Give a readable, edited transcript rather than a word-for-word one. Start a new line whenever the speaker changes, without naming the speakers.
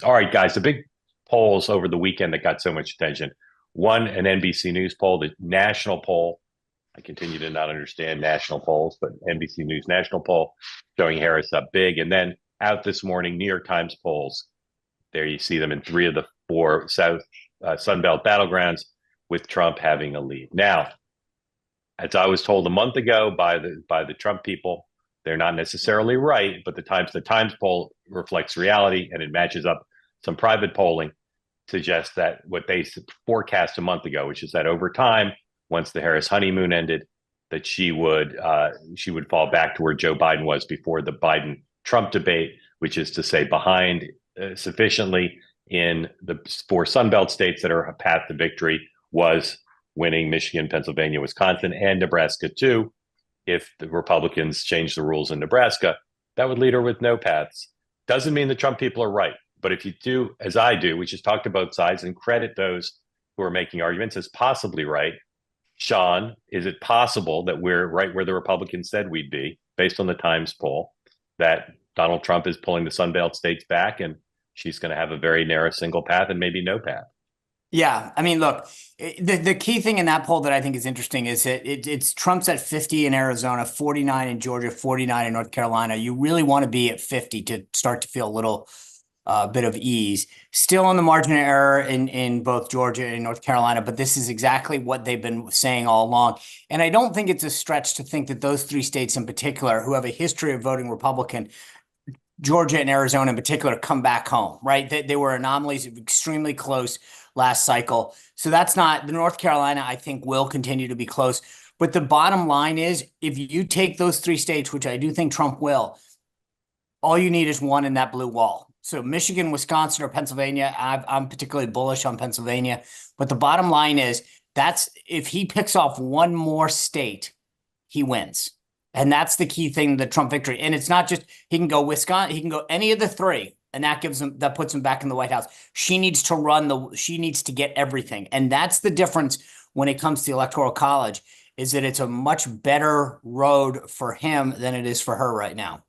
All right, guys, the big polls over the weekend that got so much attention. One, an NBC News poll, the national poll. I continue to not understand national polls, but NBC News national poll showing Harris up big. And then out this morning, New York Times polls. There you see them in three of the four South Sunbelt battlegrounds, with Trump having a lead. Now, as I was told a month ago by the Trump people, they're not necessarily right, but the Times poll reflects reality, and it matches up. Some private polling suggests that what they forecast a month ago, which is that over time, once the Harris honeymoon ended, that she would fall back to where Joe Biden was before the Biden Trump debate, which is to say behind sufficiently in the four Sunbelt states that are a path to victory, was winning Michigan, Pennsylvania, Wisconsin, and Nebraska too. If the Republicans change the rules in Nebraska, that would lead her with no paths. Doesn't mean the Trump people are right. But if you do, as I do, which is talk to both sides and credit those who are making arguments as possibly right, Sean, is it possible that we're right where the Republicans said we'd be, based on the Times poll, that Donald Trump is pulling the Sunbelt states back and she's going to have a very narrow single path and maybe no path?
Yeah, I mean, look, the key thing in that poll that I think is interesting is that it's Trump's at 50 in Arizona, 49 in Georgia, 49 in North Carolina. You really want to be at 50 to start to feel a little bit of ease. Still on the margin of error in both Georgia and North Carolina, but this is exactly what they've been saying all along. And I don't think it's a stretch to think that those three states in particular, who have a history of voting Republican, Georgia and Arizona in particular, come back home, right? They were anomalies, extremely close last cycle. So that's not the North Carolina, I think, will continue to be close. But the bottom line is, if you take those three states, which I do think Trump will, all you need is one in that blue wall. So Michigan, Wisconsin, or Pennsylvania, I'm particularly bullish on Pennsylvania. But the bottom line is, that's if he picks off one more state, he wins. And that's the key thing, the Trump victory. And it's not just he can go Wisconsin, he can go any of the three, and that puts him back in the White House. She needs to get everything. And that's the difference when it comes to the Electoral College, is that it's a much better road for him than it is for her right now.